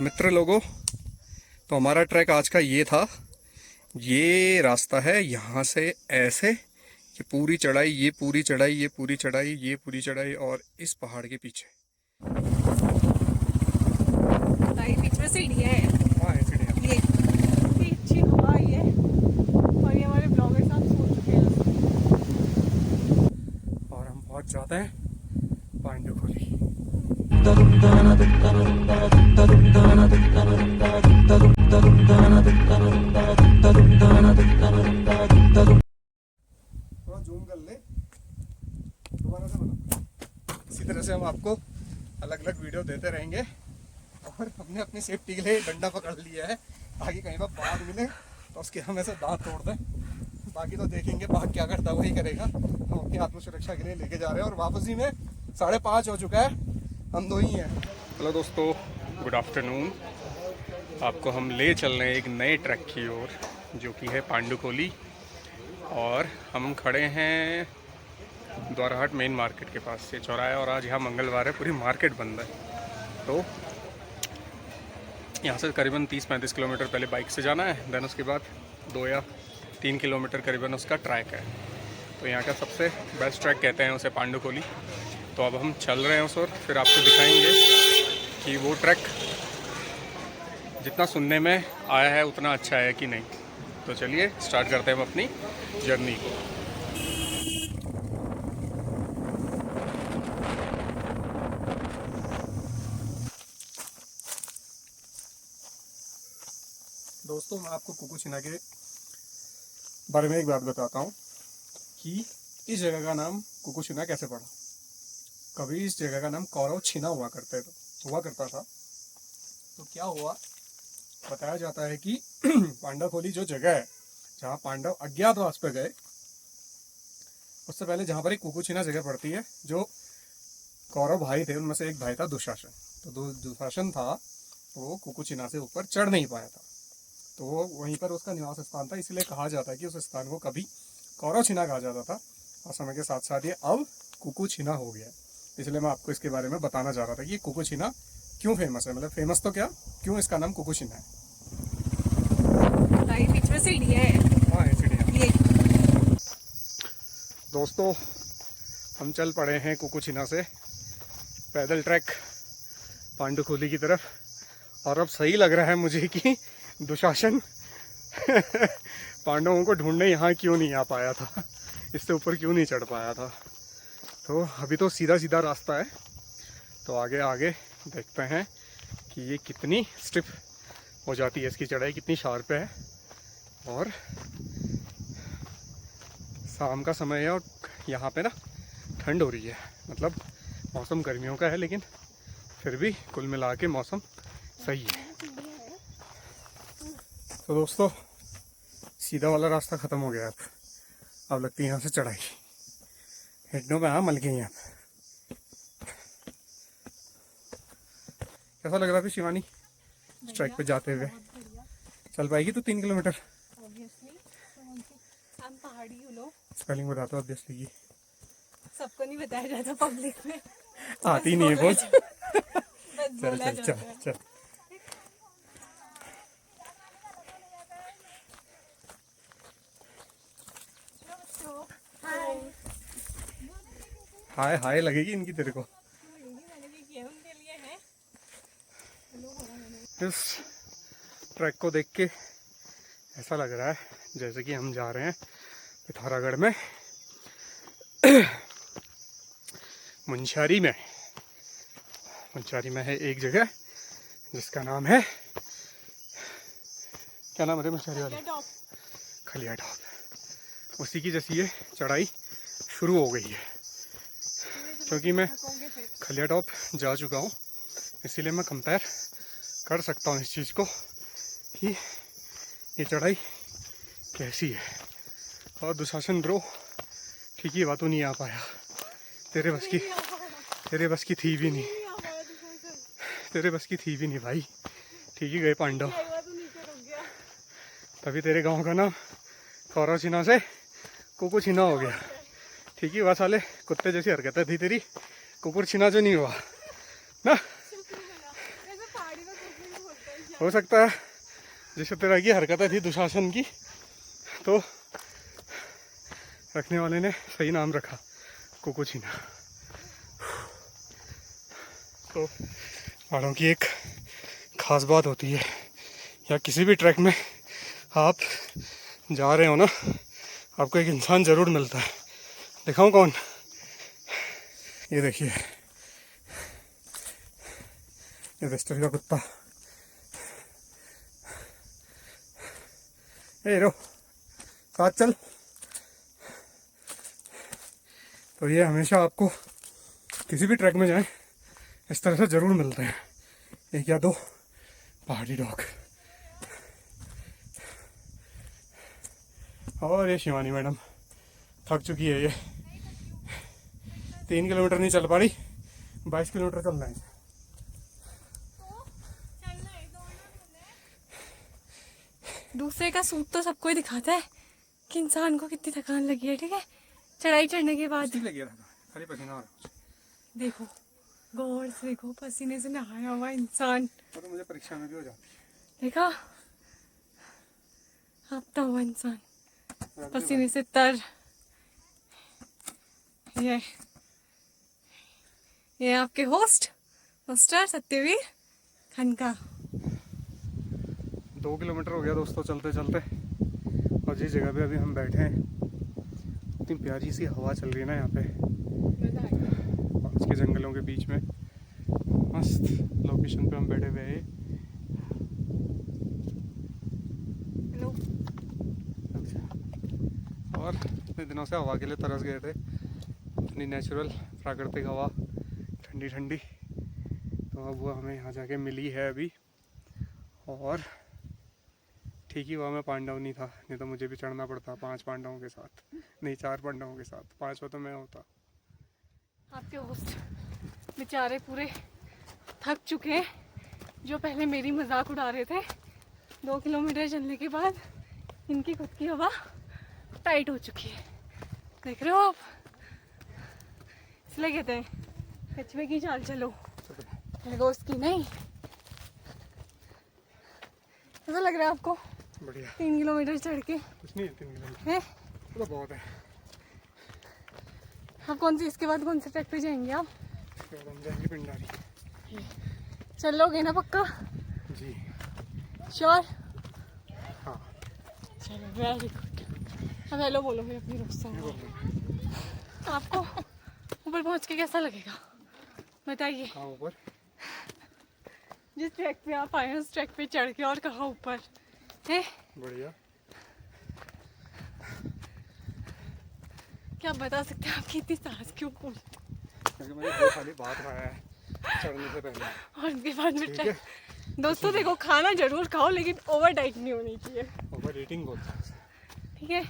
मित्र लोगों, तो हमारा ट्रैक आज का ये था। ये रास्ता है यहाँ से ऐसे, ये पूरी चढ़ाई, ये पूरी चढ़ाई, ये पूरी चढ़ाई, ये पूरी चढ़ाई, और इस पहाड़ के पीछे बीच में सीढ़ियाँ हैं। हाँ है सीढ़ियाँ। ये अच्छी हवा ये, और ये हमारे ब्लॉगर साहब सो चुके हैं। और हम पहुँच जाते हैं पांडुखोली। थोड़ा जूम कर ले, दोबारा से बना। इसी तरह से हम आपको अलग अलग वीडियो देते रहेंगे। और हमने अपनी सेफ्टी के लिए डंडा पकड़ लिया है ताकि कहीं पर बाघ मिले तो उसके हम ऐसे दांत तोड़ दें। बाकी तो देखेंगे बाघ क्या करता है, वही करेगा। हम अपनी आत्मसुरक्षा के लिए लेके जा रहे हैं और वापसी में 5:30 हो चुका है, हम दो ही हैं। हेलो दोस्तों, गुड आफ्टरनून। आपको हम ले चल रहे हैं एक नए ट्रैक की ओर, जो कि है पांडुखोली। और हम खड़े हैं द्वाराहाट मेन मार्केट के पास से, चौराहा। और आज यहाँ मंगलवार है, पूरी मार्केट बंद है। तो यहाँ से करीबन 30-35 किलोमीटर पहले बाइक से जाना है, देन उसके बाद 2 या 3 किलोमीटर करीबन उसका ट्रैक है। तो यहाँ का सबसे बेस्ट ट्रैक कहते हैं उसे पांडुखोली। तो अब हम चल रहे हैं उस ओर, फिर आपको दिखाएंगे कि वो ट्रैक जितना सुनने में आया है उतना अच्छा है कि नहीं। तो चलिए स्टार्ट करते हैं हम अपनी जर्नी को। दोस्तों, मैं आपको कुकुशिना के बारे में एक बात बताता हूँ कि इस जगह का नाम कुकुशिना कैसे पड़ा। कभी इस जगह का नाम कौरवछिना हुआ करता था। तो क्या हुआ, बताया जाता है कि पांडवखोली जो जगह है जहाँ पांडव अज्ञातवास पे गए, उससे पहले जहाँ पर एक कुकुशिना जगह पड़ती है, जो कौरव भाई थे उनमें से एक भाई था दुशासन। तो दुशासन था, वो कुकुशिना से ऊपर चढ़ नहीं पाया था, तो वो वहीं पर उसका निवास स्थान था। इसलिए कहा जाता है कि उस स्थान को कभी कौरवछिना कहा जाता था, और समय के साथ साथ ये अब कुकुशिना हो गया। इसलिए मैं आपको इसके बारे में बताना चाह रहा था कि कुकुशिना क्यों फेमस है। मतलब फेमस तो क्या, क्यों इसका नाम कुकुशिना है। बीच में सीढ़ियाँ हैं। हाँ है सीढ़ियाँ। ये दोस्तों, हम चल पड़े हैं कुकुशिना से पैदल ट्रैक पांडुखोली की तरफ। और अब सही लग रहा है मुझे कि दुशासन पांडवों को ढूंढने यहाँ क्यों नहीं आ पाया था, इससे ऊपर क्यों नहीं चढ़ पाया था। तो अभी तो सीधा सीधा रास्ता है, तो आगे आगे देखते हैं कि ये कितनी स्टिफ हो जाती है, इसकी चढ़ाई कितनी शार्प है। और शाम का समय है और यहाँ पे ना ठंड हो रही है। मतलब मौसम गर्मियों का है, लेकिन फिर भी कुल मिला के मौसम सही है। तो दोस्तों, सीधा वाला रास्ता ख़त्म हो गया। अब लगती है यहाँ से चढ़ाई। हिटनों में हाँ मल गई हैं। कैसा लग रहा है शिवानी ट्रैक पे जाते हुए? चल पाएगी तो 3 किलोमीटर? हम पहाड़ी हो लो, स्पेलिंग बता दो ऑब्वियसली की। सबको नहीं बताया जाता पब्लिक में, आती नहीं है बोल। बस चल बोला चल चल जाता है। चल। हाय हाय लगेगी इनकी तेरे को। इस ट्रैक को देख के ऐसा लग रहा है जैसे कि हम जा रहे हैं पिथौरागढ़ में मुंशियारी में। मुंशियारी में है एक जगह जिसका नाम है, क्या नाम है मुंशियारी वाले? खलिया टॉप। उसी की जैसी ये चढ़ाई शुरू हो गई है। क्योंकि मैं खलिया टॉप जा चुका हूँ, इसीलिए मैं कंपेयर कर सकता हूँ इस चीज़ को कि ये चढ़ाई कैसी है। और दुशासन ब्रो, ठीक ही बातों नहीं आ पाया। तेरे बस की थी भी नहीं, तेरे बस की थी भी नहीं भाई। ठीक ही गए पांडव। तभी तेरे गांव का नाम कौरवछिना से कुकुशिना हो गया। ठीक ही, बस वाले कुत्ते जैसी हरकतें थी तेरी, कुकुरछिना जो नहीं हुआ ना। हो सकता है जिस तरह की हरकतें थी दुशासन की, तो रखने वाले ने सही नाम रखा, कुकुछीना। तो पहाड़ों की एक ख़ास बात होती है, या किसी भी ट्रैक में आप जा रहे हो ना, आपको एक इंसान ज़रूर मिलता है। दिखाऊं कौन? ये देखिए, ये वेस्टर का कुत्ता। ए रो, साथ चल। तो ये हमेशा आपको किसी भी ट्रैक में जाएं, इस तरह से ज़रूर मिलते हैं, एक या दो पहाड़ी डॉग। और ये शिवानी मैडम थक चुकी है, ये 3 किलोमीटर नहीं चल पा रही, 22 किलोमीटर चल रहे हैं। दूसरे का सूट तो सबको ही दिखाता है कि इंसान को कितनी थकान लगी है, ठीक है। चढ़ाई चढ़ने के बाद लगी रहा, खाली पसीना आ रहा। देखो, गौर से देखो, पसीने से नहाया हुआ इंसान। तो मुझे परीक्षा में भी हो जाती देखा, हफ्ता हुआ इंसान पसीने से तर। ये आपके होस्टर सत्यवीर खनका। 2 किलोमीटर हो गया दोस्तों चलते चलते, और जिस जगह पे अभी हम बैठे हैं, इतनी प्यारी सी हवा चल रही है ना यहाँ पे, पास के जंगलों के बीच में मस्त लोकेशन पे हम बैठे हुए हैं। हेलो। और इतने दिनों से हवा के लिए तरस गए थे, इतनी नेचुरल प्राकृतिक हवा, ठंडी ठंडी, तो अब वो हमें यहाँ जाके मिली है अभी। और ठीक ही हुआ मैं पांडव नहीं था, नहीं तो मुझे भी चढ़ना पड़ता 5 पांडवों के साथ, नहीं 4 पांडवों के साथ, 5वां तो मैं होता। आपके होस्ट बेचारे पूरे थक चुके हैं, जो पहले मेरी मजाक उड़ा रहे थे। 2 किलोमीटर चलने के बाद इनकी खुद की हवा टाइट हो चुकी है, देख रहे हो आप। इसलिए कहते हैं कछुए की चाल चलो, दोस्त की नहीं। ऐसा लग रहा है आपको? बढ़िया। 3 किलोमीटर चढ़ के कुछ नहीं है, 3 किलोमीटर है तो बहुत है। आप कौन सी, इसके बाद कौन से ट्रैक पे जाएंगे आप? हम जाएंगे पिंडारी। चलोगे ना पक्का? जी श्योर? हाँ। चलो, वेरी गुड। अब हेलो बोलो फिर अपनी दोस्तों को। आपको ऊपर पहुंच के कैसा लगेगा बताइए? कहाँ ऊपर? जिस ट्रैक पे आप आए हैं उस ट्रैक पे चढ़ के, और कहाँ ऊपर है? बढ़िया। क्या आप बता सकते हैं आपकी इतनी सांस क्यों फूल? क्योंकि मैंने 2 खाली बात खाया है चढ़ने से पहले, और उसके बाद में ठीक है। दोस्तों देखो, खाना जरूर खाओ लेकिन ओवर डाइट नहीं होनी चाहिए, ओवर ईटिंग बोलते हैं। ठीक है।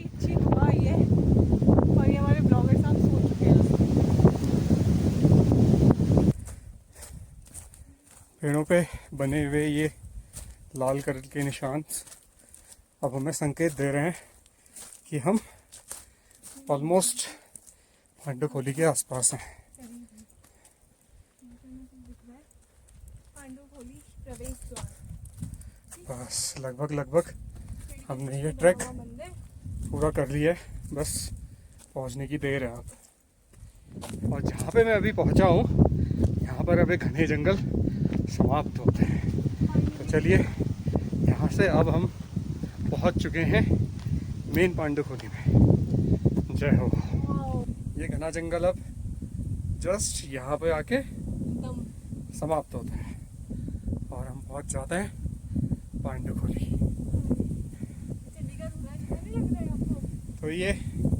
अच्छी हवा आई है, और ये हमारे ब्लॉगर साहब सो चुके हैं। पेड़ों पे बने हुए ये लाल कलर के निशान अब हमें संकेत दे रहे हैं कि हम ऑलमोस्ट पांडुखोली के आसपास हैं। बस लगभग हमने ये ट्रैक पूरा कर लिया है, बस पहुंचने की देर है अब। और जहाँ पे मैं अभी पहुंचा हूँ, यहाँ पर अभी घने जंगल समाप्त होते हैं। तो चलिए, यहाँ से अब हम पहुंच चुके हैं मेन पांडुखोली में। जय हो। ये घना जंगल अब जस्ट यहाँ पे आके समाप्त होता है और हम पहुंच जाते हैं पांडुखोली। तो ये,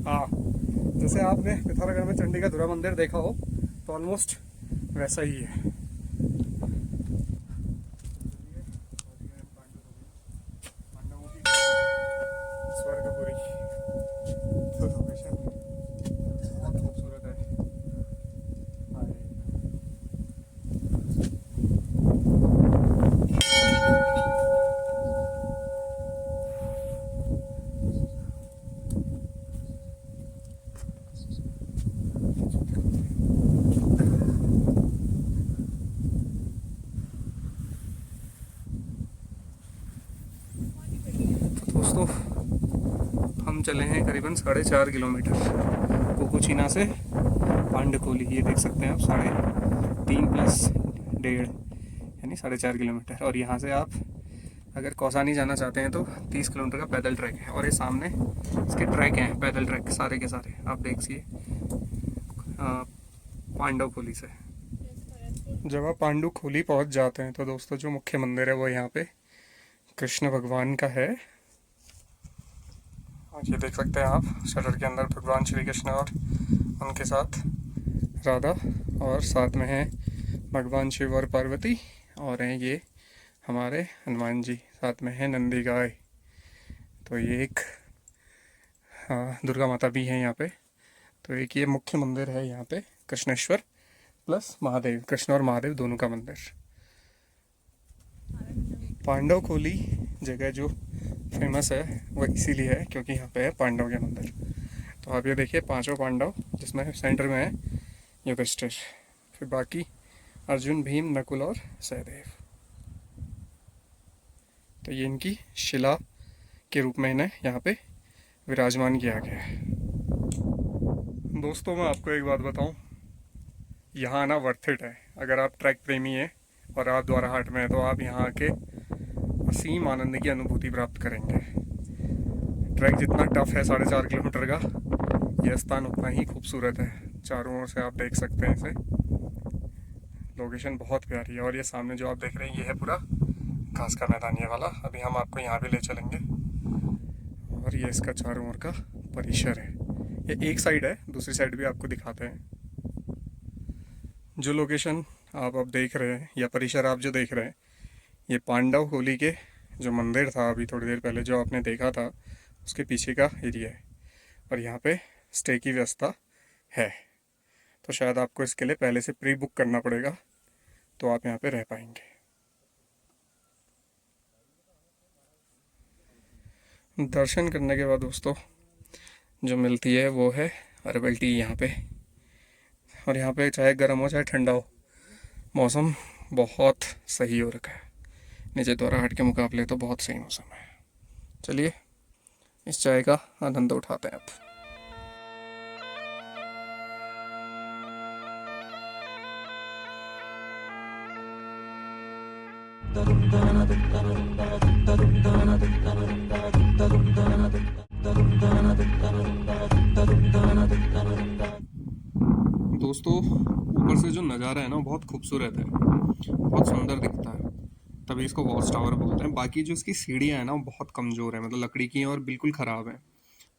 हाँ, जैसे आपने पिथौरागढ़ में चंडी का धुरा मंदिर देखा हो, तो ऑलमोस्ट वैसा ही है। स्वर्गपुरी तो लोकेशन बहुत खूबसूरत है। चले हैं करीबन 4.5 किलोमीटर कुकुचीना से पांडकोली। ये देख सकते हैं आप 3.5 प्लस 1.5 यानी 4.5 किलोमीटर। और यहाँ से आप अगर कौसानी जाना चाहते हैं तो 30 किलोमीटर का पैदल ट्रैक है। और ये सामने इसके ट्रैक हैं, पैदल ट्रैक सारे के सारे आप देखिए पांडवकोली से। जब आप पांडुखोली पहुँच जाते हैं तो दोस्तों जो मुख्य मंदिर है वो यहाँ पे कृष्ण भगवान का है। और ये देख सकते हैं आप शटर के अंदर भगवान श्री कृष्ण और उनके साथ राधा, और साथ में है भगवान शिव और पार्वती, और हैं ये हमारे हनुमान जी, साथ में है नंदी गाय। तो ये एक दुर्गा माता भी है यहाँ पे। तो एक ये मुख्य मंदिर है यहाँ पे कृष्णेश्वर प्लस महादेव, कृष्ण और महादेव दोनों का मंदिर। पांडवकोली जगह जो फेमस है वो इसीलिए है क्योंकि यहाँ पे है पांडव के मंदिर। तो आप ये देखिए 5 पांडव, जिसमें सेंटर में है युधिष्ठिर, फिर बाकी अर्जुन, भीम, नकुल और सहदेव। तो ये इनकी शिला के रूप में इन्हें यहाँ पे विराजमान किया गया है। दोस्तों मैं आपको एक बात बताऊं, यहाँ आना वर्थ इट है। अगर आप ट्रैक प्रेमी हैं और आप द्वाराहाट में हैं तो आप यहाँ आके असीम आनंद की अनुभूति प्राप्त करेंगे। ट्रैक जितना टफ है 4.5 किलोमीटर का, यह स्थान उतना ही खूबसूरत है। चारों ओर से आप देख सकते हैं इसे, लोकेशन बहुत प्यारी है। और ये सामने जो आप देख रहे हैं ये है पूरा घास का मैदान ये वाला। अभी हम आपको यहाँ भी ले चलेंगे। और ये इसका चारों ओर का परिसर है। ये एक साइड है, दूसरी साइड भी आपको दिखाते हैं। जो लोकेशन आप अब देख रहे हैं या परिसर आप जो देख रहे हैं, ये पांडवकोली के जो मंदिर था अभी थोड़ी देर पहले जो आपने देखा था, उसके पीछे का एरिया है। और यहाँ पे स्टे की व्यवस्था है, तो शायद आपको इसके लिए पहले से प्री बुक करना पड़ेगा, तो आप यहाँ पे रह पाएंगे। दर्शन करने के बाद दोस्तों जो मिलती है वो है हर्बल टी यहाँ पे। और यहाँ पे चाहे गर्म हो चाहे ठंडा हो, मौसम बहुत सही हो रखा है। नीचे द्वाराहाट के मुकाबले तो बहुत सही मौसम है। चलिए इस चाय का आनंद उठाते हैं आप। दोस्तों ऊपर से जो नज़ारा है ना बहुत खूबसूरत है, बहुत सुंदर दिखता है, तभी इसको वॉच टावर बोलते हैं। बाकी जो इसकी सीढ़ियाँ हैं ना वो बहुत कमज़ोर है, मतलब लकड़ी की हैं और बिल्कुल ख़राब है।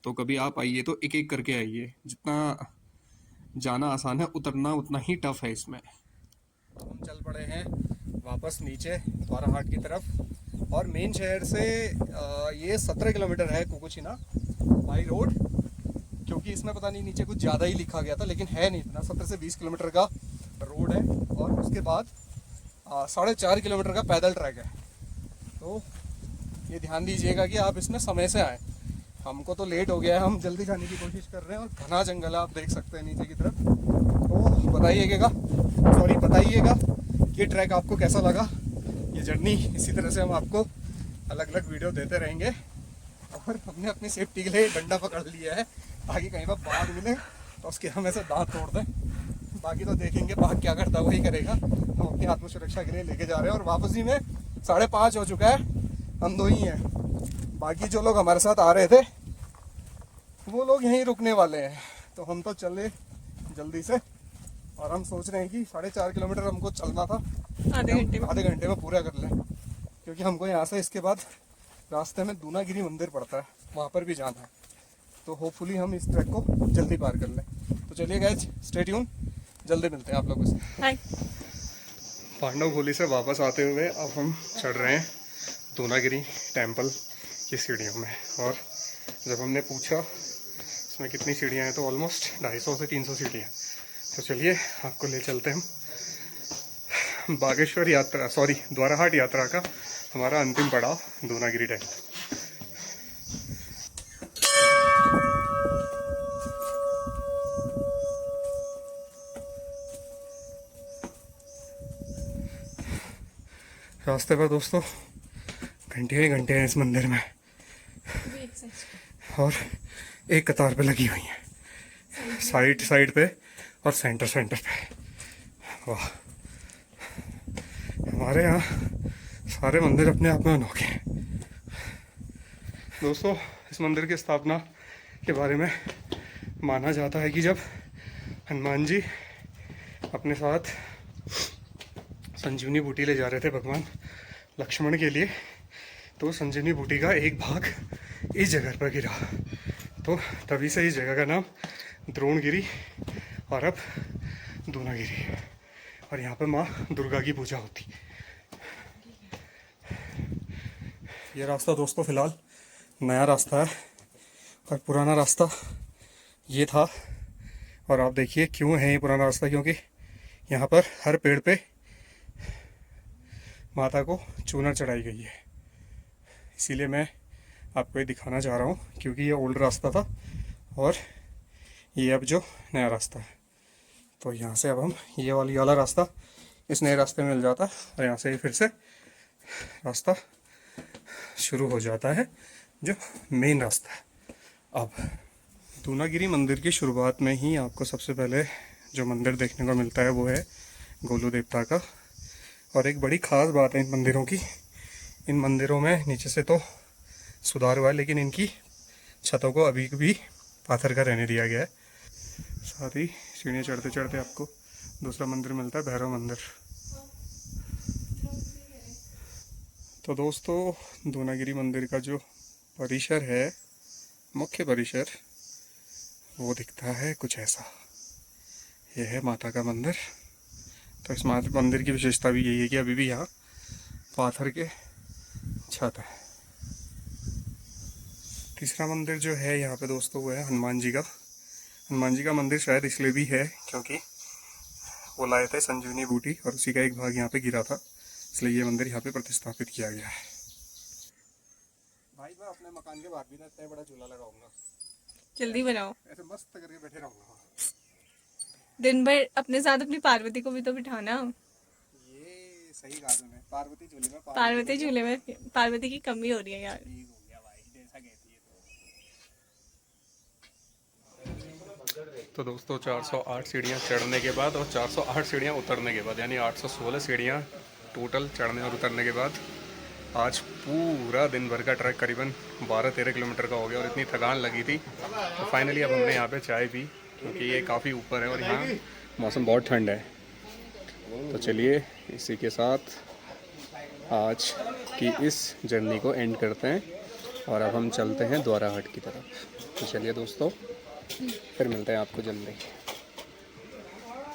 तो कभी आप आइए तो एक एक करके आइए, जितना जाना आसान है उतरना उतना ही टफ है इसमें। तो हम चल पड़े हैं वापस नीचे द्वाराहाट की तरफ। और मेन शहर से ये 17 किलोमीटर है कुकुचीना बाई रोड, क्योंकि इसमें पता नहीं नीचे कुछ ज़्यादा ही लिखा गया था, लेकिन है नहीं इतना। 17 से 20 किलोमीटर का रोड है और उसके बाद 4.5 किलोमीटर का पैदल ट्रैक है। तो ये ध्यान दीजिएगा कि आप इसमें समय से आएँ। हमको तो लेट हो गया है, हम जल्दी जाने की कोशिश कर रहे हैं। और घना जंगल है, आप देख सकते हैं नीचे की तरफ। तो बताइएगा ये ट्रैक आपको कैसा लगा। ये जर्नी इसी तरह से हम आपको अलग अलग वीडियो देते रहेंगे। और हमने अपनी सेफ्टी के लिए डंडा पकड़ लिया है, ताकि कहीं पर बाघ मिले तो उसके हम ऐसे दांत तोड़ दें। बाकी तो देखेंगे बाघ क्या करता है, वही करेगा। हम अपनी आत्मसुरक्षा के लिए लेके जा रहे हैं। और वापसी में 5:30 हो चुका है, हम 2 ही हैं। बाकी जो लोग हमारे साथ आ रहे थे वो लोग यहीं रुकने वाले हैं। तो हम तो चले जल्दी से, और हम सोच रहे हैं कि 4.5 किलोमीटर हमको चलना था, आधे घंटे में पूरा कर लें। क्योंकि हमको यहाँ से इसके बाद रास्ते में दूनागिरी मंदिर पड़ता है, वहाँ पर भी जाना है। तो होपफुली हम इस ट्रैक को जल्दी पार कर लें। तो चलिए गाइस, स्टे ट्यून, जल्दी मिलते हैं आप लोगों से। पांडवकोली से वापस आते हुए अब हम चढ़ रहे हैं दूनागिरी टेम्पल की सीढ़ियों में। और जब हमने पूछा इसमें कितनी सीढ़ियाँ हैं तो ऑलमोस्ट 250 से 300 सीढ़ियाँ। तो चलिए आपको ले चलते हैं हम बागेश्वर यात्रा, द्वाराहाट यात्रा का हमारा अंतिम पड़ाव दूनागिरी टेम्पल। रास्ते पर दोस्तों घंटे ही घंटे हैं इस मंदिर में। और एक कतार पे लगी हुई हैं, साइड साइड पे और सेंटर सेंटर पे। वाह, हमारे यहाँ सारे मंदिर अपने आप में अनोखे हैं। दोस्तों, इस मंदिर की स्थापना के बारे में माना जाता है कि जब हनुमान जी अपने साथ संजीवनी बूटी ले जा रहे थे भगवान लक्ष्मण के लिए, तो संजीवनी बूटी का एक भाग इस जगह पर गिरा, तो तभी से इस जगह का नाम द्रोणगिरी और अब दूनागिरी है। और यहाँ पर माँ दुर्गा की पूजा होती। ये रास्ता दोस्तों फ़िलहाल नया रास्ता है और पुराना रास्ता ये था। और आप देखिए क्यों है ये पुराना रास्ता, क्योंकि यहाँ पर हर पेड़ पे माता को चूना चढ़ाई गई है। इसीलिए मैं आपको ये दिखाना चाह रहा हूँ, क्योंकि ये ओल्ड रास्ता था और ये अब जो नया रास्ता है, तो यहाँ से अब हम ये वाला रास्ता इस नए रास्ते में मिल जाता है और यहाँ से फिर से रास्ता शुरू हो जाता है जो मेन रास्ता है। अब दूनागिरी मंदिर की शुरुआत में ही आपको सबसे पहले जो मंदिर देखने को मिलता है वो है गोलू देवता का। और एक बड़ी ख़ास बात है इन मंदिरों की, इन मंदिरों में नीचे से तो सुधार हुआ है, लेकिन इनकी छतों को अभी भी पाथर का रहने दिया गया है। साथ ही सीढ़ियाँ चढ़ते चढ़ते आपको दूसरा मंदिर मिलता है, भैरव मंदिर। तो दोस्तों, दूनागिरी मंदिर का जो परिसर है, मुख्य परिसर, वो दिखता है कुछ ऐसा। यह है माता का मंदिर। तो इस मंदिर की विशेषता भी यही है कि अभी भी यहाँ पाथर के छत है। तीसरा मंदिर जो है यहाँ पे दोस्तों वो है हनुमान जी का। हनुमान जी का मंदिर शायद इसलिए भी है क्योंकि वो लाए थे संजीवनी बूटी और उसी का एक भाग यहाँ पे गिरा था, इसलिए ये मंदिर यहाँ पे प्रतिस्थापित किया गया है। भाई मैं अपने मकान के बाहर भी ना इतना बड़ा झूला लगाऊंगा। जल्दी बनाओ, ऐसे मस्त करके बैठे रहूंगा। दिन भर अपने साथ अपनी पार्वती को भी तो बिठाना। ये सही कहा तुमने, पार्वती झूले में पार्वती झूले में पार्वती की कमी हो रही है यार। ठीक हो गया भाई, जैसा कहती है। तो दोस्तों 408 सीढ़ियाँ चढ़ने के बाद और 408 सीढ़ियाँ उतरने के बाद, यानी 816 सीढ़ियाँ टोटल चढ़ने और उतरने के बाद आज पूरा दिन भर का ट्रैक करीबन 12-13 किलोमीटर का हो गया और इतनी थकान लगी थी। तो फाइनली अब हमने यहाँ पे चाय पी, क्योंकि ये काफ़ी ऊपर है और यहाँ मौसम बहुत ठंड है। तो चलिए इसी के साथ आज की इस जर्नी को एंड करते हैं और अब हम चलते हैं द्वाराहाट की तरफ। तो चलिए दोस्तों, फिर मिलते हैं आपको जल्दी।